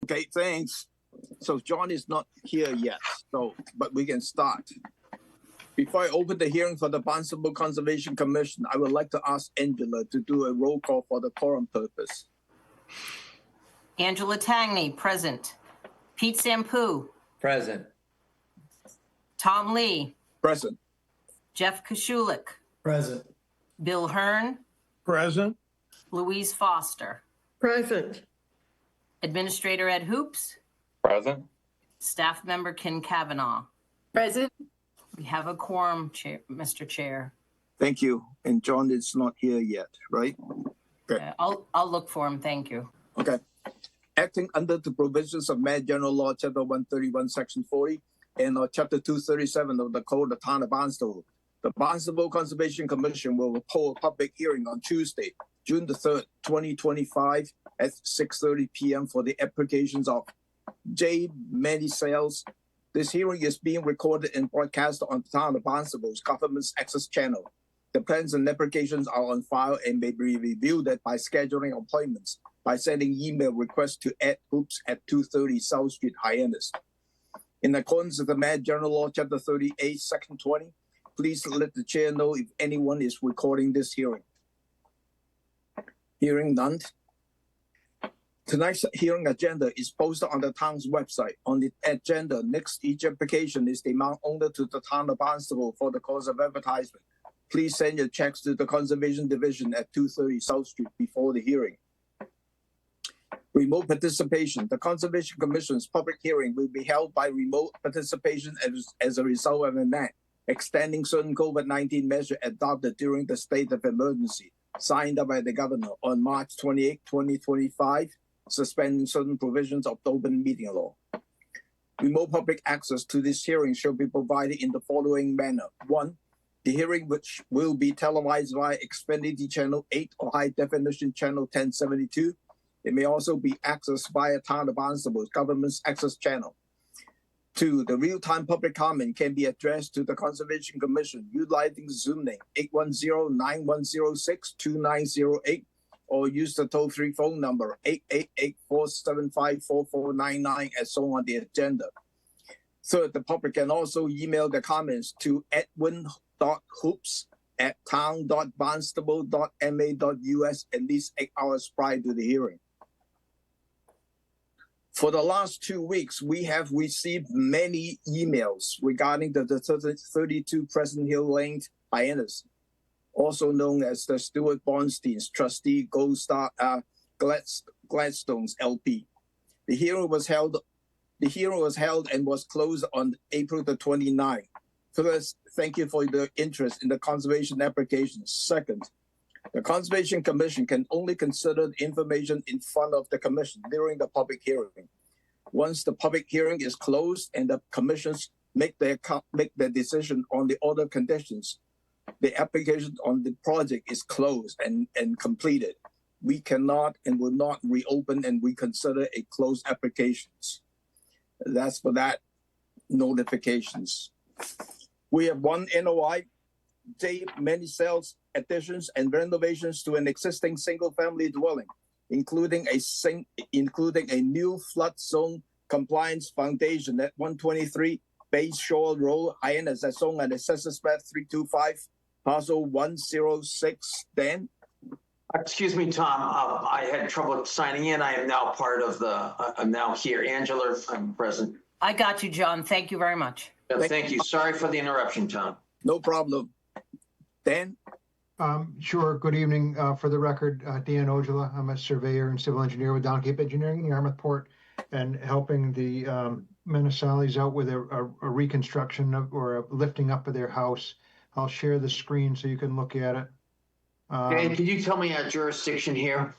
Okay, thanks. So John is not here yet, but we can start. Before I open the hearing for the Barnstable Conservation Commission, I would like to ask Angela to do a roll call for the quorum purpose. Angela Tangney, present. Pete Sampu. Present. Tom Lee. Present. Jeff Kashulik. Present. Bill Hearn. Present. Louise Foster. Present. Administrator Ed Hoops. Present. Staff member Ken Kavanaugh. Present. We have a quorum, Mr. Chair. Thank you. And John is not here yet, right? Okay. I'll look for him. Thank you. Okay. Acting under the provisions of Mass General Law, Chapter 131, Section 40, and Chapter 237 of the Code of the Town of Barnstable, the Barnstable Conservation Commission will hold a public hearing on Tuesday, June the 3rd, 2025 at 6:30 p.m. for the applications of J. Many Sales. This hearing is being recorded and broadcast on the Town of Barnstable's Government's Access Channel. The plans and applications are on file and may be reviewed by scheduling appointments by sending email requests to @hoops@230 South Street, Hyannis. In accordance with the Mass General Law, Chapter 38, Section 20, please let the chair know if anyone is recording this hearing. Hearing none. Tonight's hearing agenda is posted on the town's website. On the agenda, next each application is the amount owed to the Town of Barnstable for the cost of advertisement. Please send your checks to the Conservation Division at 230 South Street before the hearing. Remote participation. The Conservation Commission's public hearing will be held by remote participation as a result of an act extending certain COVID-19 measures adopted during the state of emergency, signed by the governor on March 28, 2025, suspending certain provisions of the open meeting law. Remote public access to this hearing shall be provided in the following manner. 1. The hearing, which will be televised via Xfinity Channel 8 or High Definition Channel 1072. It may also be accessed via Town of Barnstable's Government's Access Channel. 2. The real-time public comment can be addressed to the Conservation Commission utilizing Zoom link 810-9106-2908 or use the toll-free phone number 888-475-4499 as shown on the agenda. 3rd, the public can also email the comments to edwin.hoops@town.barnstable.ma.us at least 8 hours prior to the hearing. For the last 2 weeks, we have received many emails regarding the 32 Pleasant Hill Lane, Hyannis, also known as the Stuart Bornstein's trustee Gold Star Gladstone's LP. The hearing was held and was closed on April the 29th. First, thank you for your interest in the conservation applications. Second, the Conservation Commission can only consider the information in front of the Commission during the public hearing. Once the public hearing is closed and the commissions make their decision on the order conditions, the application on the project is closed and completed. We cannot and will not reopen and reconsider a closed applications. That's for that notifications. We have one NOI, J. Many Sales additions and renovations to an existing single-family dwelling, including a new flood zone compliance foundation at 123 Bay Shore Road, Hyannis, as shown on Assessors Map 325, parcel 106. Dan? Excuse me, Tom. I had trouble signing in. I am now part of the. I'm now here. Angela, I'm present. I got you, John. Thank you very much. Thank you. Sorry for the interruption, Tom. No problem. Dan? Sure. Good evening. For the record, Dan Ojala. I'm a surveyor and civil engineer with Downcape Engineering in Yarmouth Port, and helping the Menesalis out with a reconstruction or a lifting up of their house. I'll share the screen so you can look at it. Dan, could you tell me our jurisdiction here?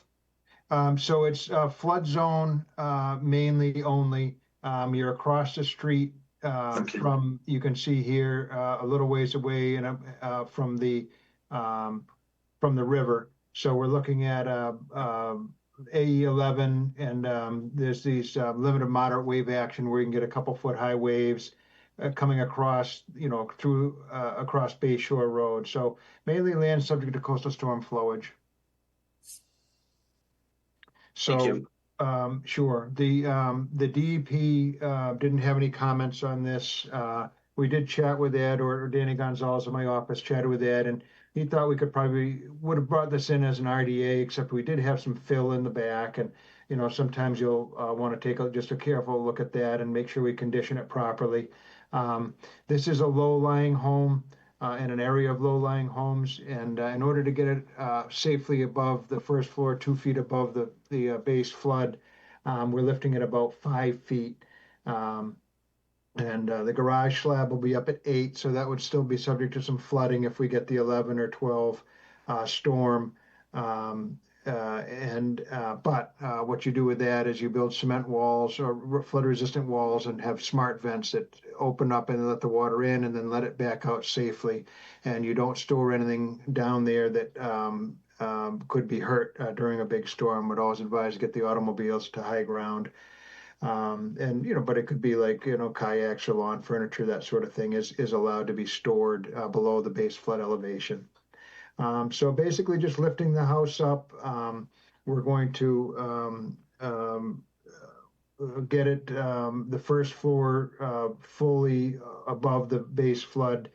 So it's flood zone mainly only. You're across the street from, you can see here a little ways away and from the river. So we're looking at AE11, and there's these limited moderate wave action where you can get a couple foot high waves coming across, through across Bay Shore Road. So mainly land subject to coastal storm flowage. So Sure. The DEP didn't have any comments on this. We did chat with Ed, or Danny Gonzalez in my office chatted with Ed, and he thought we would have brought this in as an RDA, except we did have some fill in the back, and sometimes you'll want to take just a careful look at that and make sure we condition it properly. This is a low-lying home. In an area of low-lying homes, and in order to get it safely above the first floor, 2 feet above the base flood, we're lifting it about 5 feet. And the garage slab will be up at 8, so that would still be subject to some flooding if we get the 11 or 12 storm. But what you do with that is you build cement walls or flood-resistant walls and have smart vents that open up and let the water in and then let it back out safely. And you don't store anything down there that could be hurt during a big storm. Would always advise to get the automobiles to high ground. But it could be like, kayaks or lawn furniture, that sort of thing is allowed to be stored below the base flood elevation. So basically just lifting the house up, we're going to get it, the first floor fully above the base flood.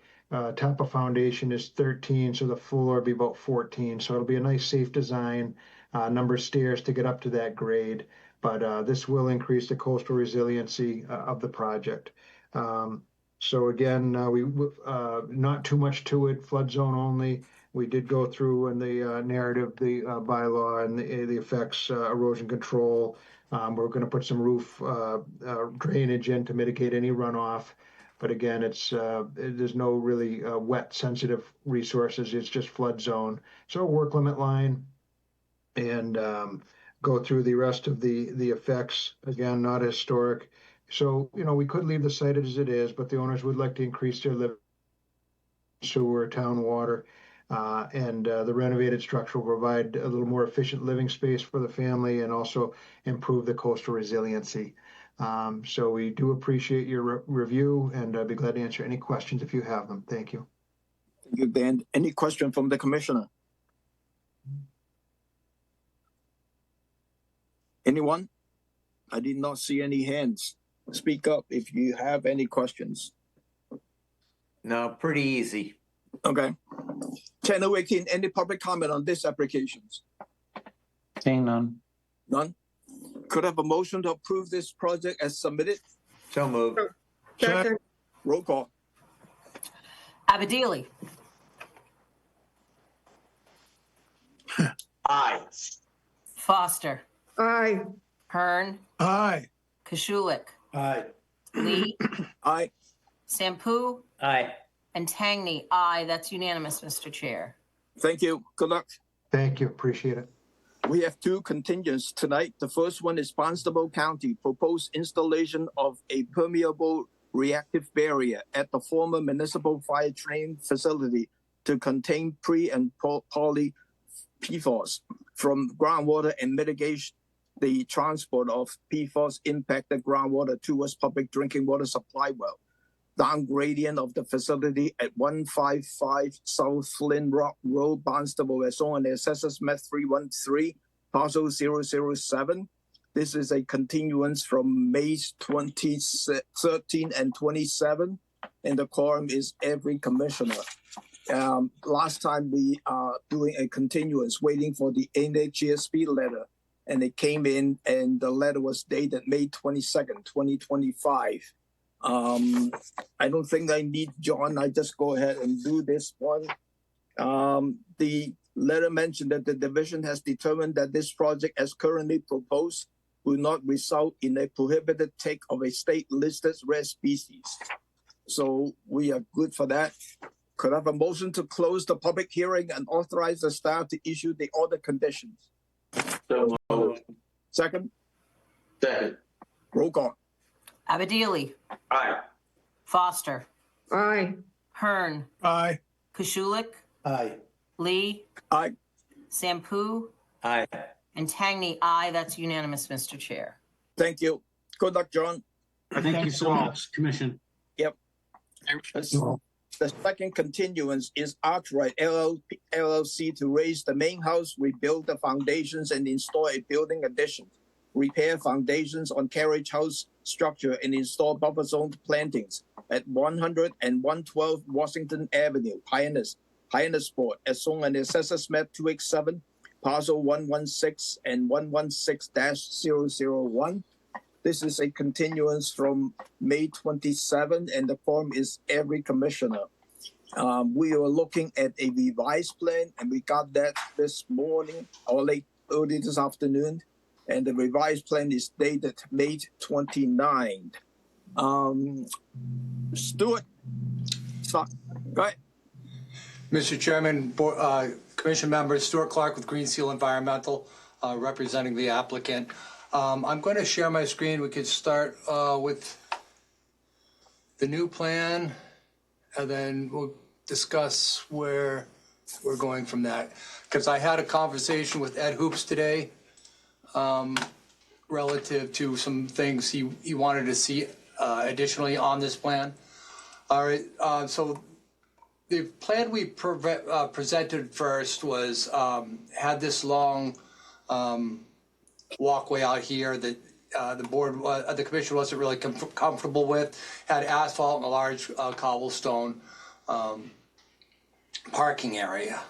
Top of foundation is 13, so the floor will be about 14. So it'll be a nice, safe design, number of stairs to get up to that grade. But this will increase the coastal resiliency of the project. So again, we not too much to it, flood zone only. We did go through in the narrative, the bylaw and the effects, erosion control. We're going to put some roof drainage in to mitigate any runoff. But again, there's no really wet sensitive resources. It's just flood zone. So work limit line and go through the rest of the effects. Again, not historic. So, we could leave the site as it is, but the owners would like to increase their living sewer, town water, and the renovated structure will provide a little more efficient living space for the family and also improve the coastal resiliency. So we do appreciate your review, and I'd be glad to answer any questions if you have them. Thank you. Thank you, Dan. Any question from the commissioner? Anyone? I did not see any hands. Speak up if you have any questions. No, pretty easy. Okay. Channel 18, any public comment on these applications? Seeing none. None? Could I have a motion to approve this project as submitted? So moved. Second. Roll call. Abadili, Aye. Foster, Aye. Hearn, Aye. Kashulik, Aye. Lee, Aye. Sampu, Aye. and Tangney. Aye. That's unanimous, Mr. Chair. Thank you. Good luck. Thank you. Appreciate it. We have two contingents tonight. The first one is Barnstable County proposed installation of a permeable reactive barrier at the former municipal fire training facility to contain pre and poly PFAS from groundwater and mitigate the transport of PFAS impacted groundwater towards public drinking water supply well. Down gradient of the facility at 155 South Flint Rock Road, Barnstable, as shown on the Assessors Map 313, parcel 007. This is a continuance from May 2013 and 27, and the quorum is every commissioner. Last time we are doing a continuance, waiting for the NHGSP letter, and it came in, and the letter was dated May 22nd, 2025. I don't think I need John. I just go ahead and do this one. The letter mentioned that the division has determined that this project as currently proposed will not result in a prohibited take of a state-listed rare species. So we are good for that. Could I have a motion to close the public hearing and authorize the staff to issue the order conditions? So moved. Second, Second. roll call. Abadili, Aye. Foster, Aye. Hearn, Aye. Kashulik, Aye. Lee, Aye. Sampu, Aye. and Tangney. Aye. That's unanimous, Mr. Chair. Thank you. Good luck, John. Thank you so much, Commission. The second continuance is Arkwright LLC to raise the main house, rebuild the foundations, and install a building addition. repair foundations on carriage house structure and install buffer zone plantings at 100 and 112 Washington Avenue, Hyannisport, as shown on the Assessors Map 287, parcel 116 and 116-001. This is a continuance from May 27, and the form is every commissioner. We were looking at a revised plan, and we got that this morning or early this afternoon. And the revised plan is dated May 29. Stuart, go ahead. Mr. Chairman, Commission members, Stuart Clark with Green Seal Environmental, representing the applicant. I'm going to share my screen. We could start with the new plan, and then we'll discuss where we're going from that. Because I had a conversation with Ed Hoops today relative to some things he wanted to see additionally on this plan. All right, so the plan we presented first was had this long walkway out here that the commission wasn't really comfortable with, had asphalt and a large cobblestone parking area.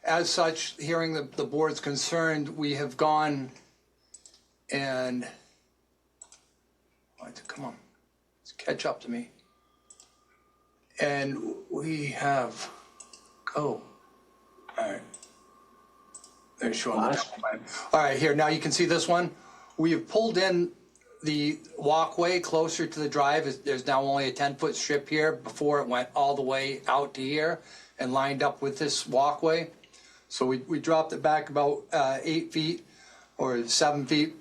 As such, hearing the board's concerned, we have gone and, come on, catch up to me. And we have, all right. They're showing the plan. All right, here, now you can see this one. We have pulled in the walkway closer to the drive. There's now only a 10-foot strip here. Before it went all the way out to here and lined up with this walkway. So we dropped it back about 8 feet or 7 feet,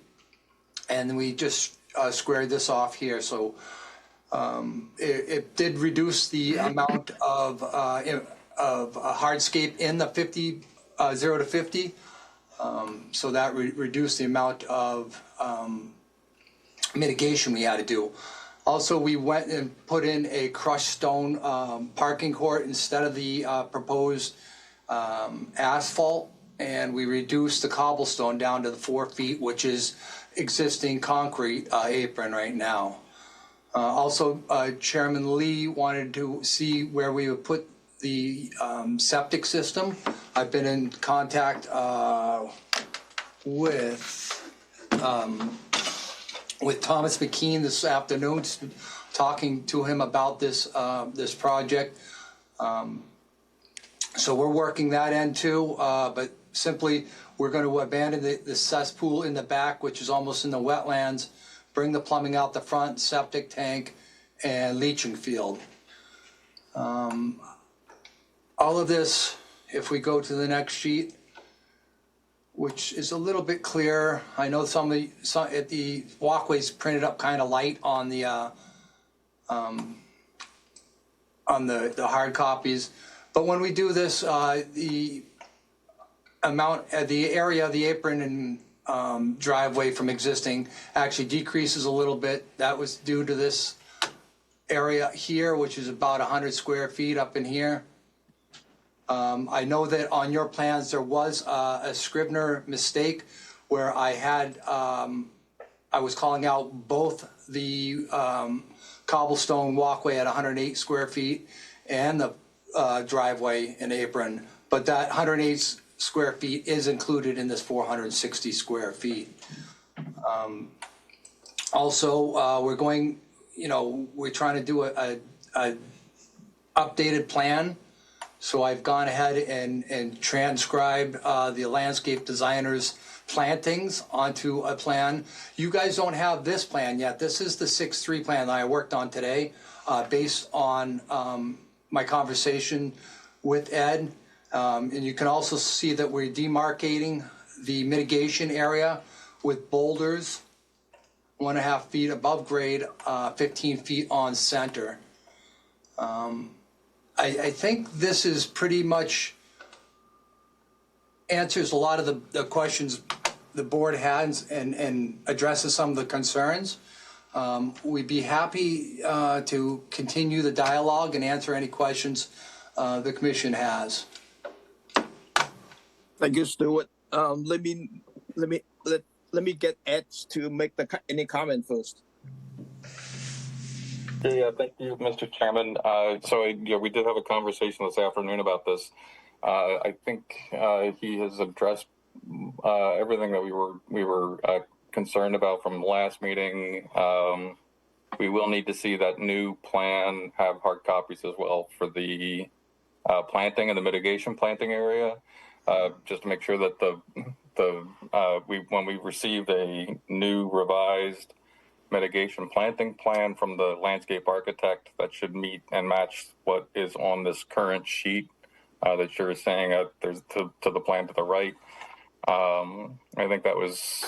and then we just squared this off here. So it did reduce the amount of hardscape in the 0 to 50. So that reduced the amount of mitigation we had to do. Also, we went and put in a crushed stone parking court instead of the proposed asphalt, and we reduced the cobblestone down to the 4 feet, which is existing concrete apron right now. Also, Chairman Lee wanted to see where we would put the septic system. I've been in contact with Thomas McKean this afternoon, talking to him about this this project. So we're working that end too, but simply we're going to abandon the cesspool in the back, which is almost in the wetlands, bring the plumbing out the front, septic tank, and leaching field. All of this, if we go to the next sheet, which is a little bit clearer. I know some of the walkways printed up kind of light on the hard copies, but when we do this, the amount, the area of the apron and driveway from existing actually decreases a little bit. That was due to this area here, which is about 100 square feet up in here. I know that on your plans there was a Scrivener mistake where I had I was calling out both the cobblestone walkway at 108 square feet and the driveway and apron, but that 108 square feet is included in this 460 square feet. Also, we're going, we're trying to do a updated plan. So I've gone ahead and transcribed the landscape designer's plantings onto a plan. You guys don't have this plan yet. This is the 6-3 plan that I worked on today based on my conversation with Ed. And you can also see that we're demarcating the mitigation area with boulders 1.5 feet above grade, 15 feet on center. I think this is pretty much answers a lot of the questions the board has and addresses some of the concerns. We'd be happy to continue the dialogue and answer any questions the commission has. Thank you, Stuart. Let let me get Ed to make any comment first. Yeah, thank you, Mr. Chairman. We did have a conversation this afternoon about this. I think he has addressed everything that we were concerned about from the last meeting. We will need to see that new plan have hard copies as well for the planting and the mitigation planting area, just to make sure that when we receive a new revised mitigation planting plan from the landscape architect, that should meet and match what is on this current sheet that you're saying there's to the plan to the right. I think that was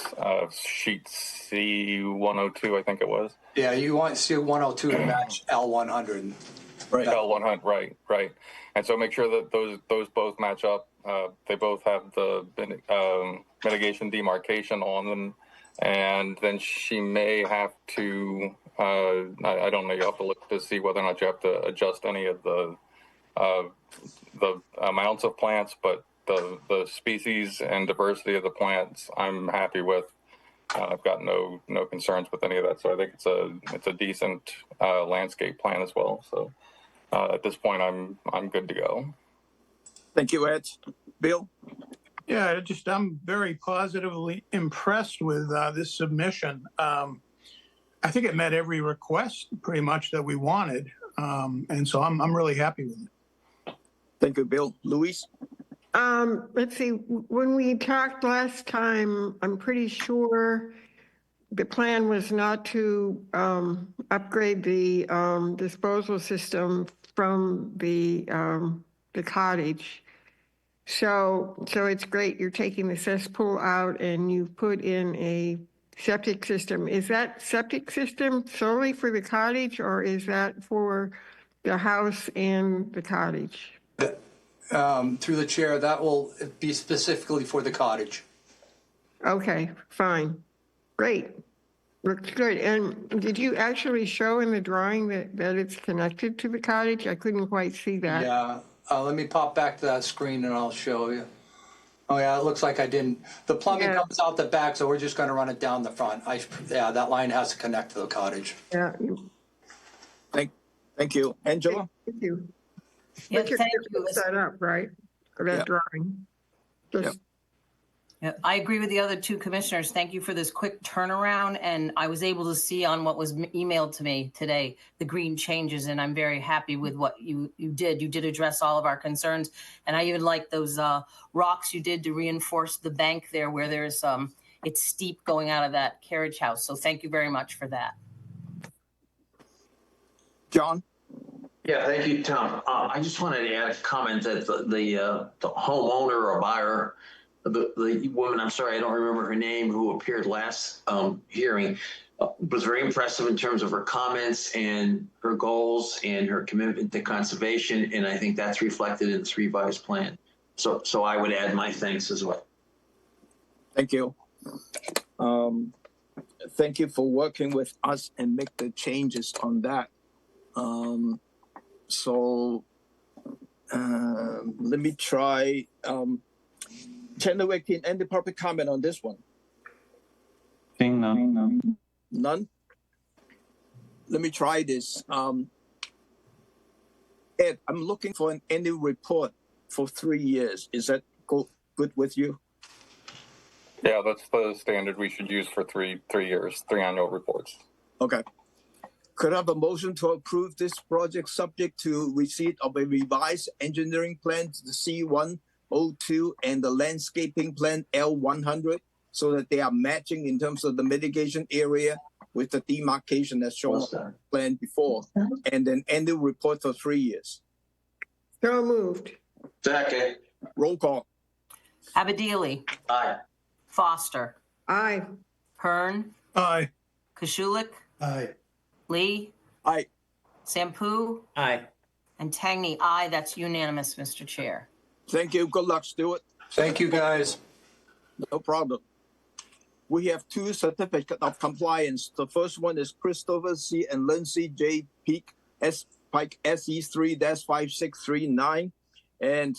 sheet C102, I think it was. Yeah, you want C102 to match L100. Right. L100, right. And so make sure that those both match up. They both have the mitigation demarcation on them. And then she may have to, I don't know, you have to look to see whether or not you have to adjust any of the amounts of plants, but the species and diversity of the plants, I'm happy with. I've got no concerns with any of that. So I think it's a decent landscape plan as well. So at this point, I'm good to go. Thank you, Ed. Bill? Yeah, I'm very positively impressed with this submission. I think it met every request pretty much that we wanted. And so I'm really happy with it. Thank you, Bill. Luis? Let's see, when we talked last time, I'm pretty sure the plan was not to upgrade the disposal system from the cottage. So it's great. You're taking the cesspool out and you put in a septic system. Is that septic system solely for the cottage, or is that for the house and the cottage? Through the chair, that will be specifically for the cottage. Okay, fine. Great. Looks good. And did you actually show in the drawing that it's connected to the cottage? I couldn't quite see that. Yeah. Let me pop back to that screen and I'll show you. Oh yeah, it looks like I didn't. The plumbing comes out the back, so we're just going to run it down the front. That line has to connect to the cottage. Yeah. Thank you. Angela? Thank you. Yeah, But you're thank gonna you. set up, right? For that drawing. Just Yeah, I agree with the other two commissioners. Thank you for this quick turnaround. And I was able to see on what was emailed to me today, the green changes, and I'm very happy with what you did. You did address all of our concerns. And I even like those rocks you did to reinforce the bank there where there's it's steep going out of that carriage house. So thank you very much for that. John? Yeah, thank you, Tom. I just wanted to add a comment that the homeowner or buyer, the woman, I'm sorry, I don't remember her name, who appeared last hearing, was very impressive in terms of her comments and her goals and her commitment to conservation. And I think that's reflected in this revised plan. So I would add my thanks as well. Thank you. Thank you for working with us and make the changes on that. Let me try. Chandler-Wakefield, any public comment on this one? Seeing none. None? Let me try this. Ed, I'm looking for an annual report for 3 years. Is that good with you? Yeah, that's the standard we should use for 3 years, 3 annual reports. Okay. Could I have a motion to approve this project subject to receipt of a revised engineering plan, the C102, and the landscaping plan L100, so that they are matching in terms of the mitigation area with the demarcation as shown on the plan before, and an annual report for 3 years? so moved. Second. Roll call. Abadili, Aye. Foster, Aye. Hearn, Aye. Koshulik, Aye. Lee, Aye. Sampu, Aye. and Tangney. Aye, that's unanimous, Mr. Chair. Thank you. Good luck, Stuart. Thank you, guys. No problem. We have 2 certificates of compliance. The first one is Christopher C. and Lindsay J. Pike SE3-5639, and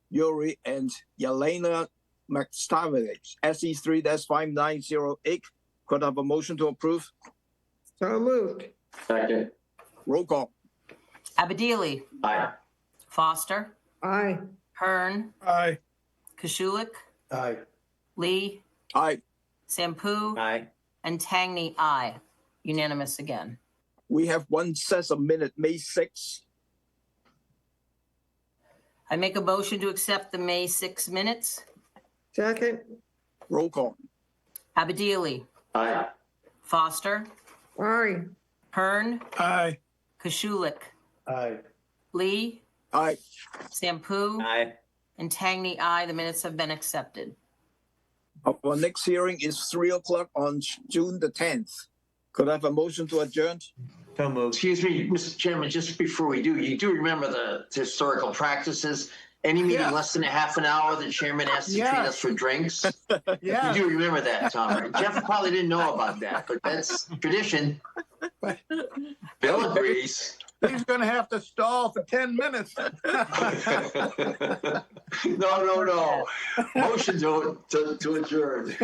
Yuri and Yelena McStavish, SE 3-5908. Could I have a motion to approve? So moved. Second. Roll call. Abadili, Aye. Foster, Aye. Hearn, Aye. Kashulik, Aye. Lee, Aye. Sampu, Aye. and Tangney, aye. Unanimous again. We have one set of minute, May 6th. I make a motion to accept the May 6 minutes. Second. Roll call. Abadili, Aye. Foster, Aye. Hearn, Aye. Kashulik, Aye. Lee, Aye. Sampu, Aye. and Tangney, aye. The minutes have been accepted. Our next hearing is 3 o'clock on June the 10th. Could I have a motion to adjourn? So moved. Excuse me, Mr. Chairman, just before we do, you do remember the historical practices? Any meeting Yeah. less than a half an hour, the chairman has to treat Yeah. us for drinks? Yeah. You do remember that, Tom? Jeff probably didn't know about that, but that's tradition. Bill agrees. He's going to have to stall for 10 minutes. No. Motion to adjourn.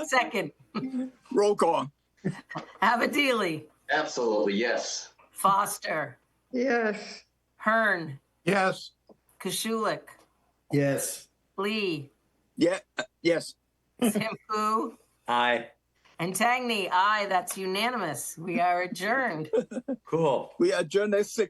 Second, Roll call. Abadili, Absolutely, yes. Foster, Yes. Hearn, Yes. Kashulik, Yes. Lee, Yeah, yes. Sampu, Aye. and Tangney, aye. That's unanimous. We are adjourned. Cool. We adjourn at 6.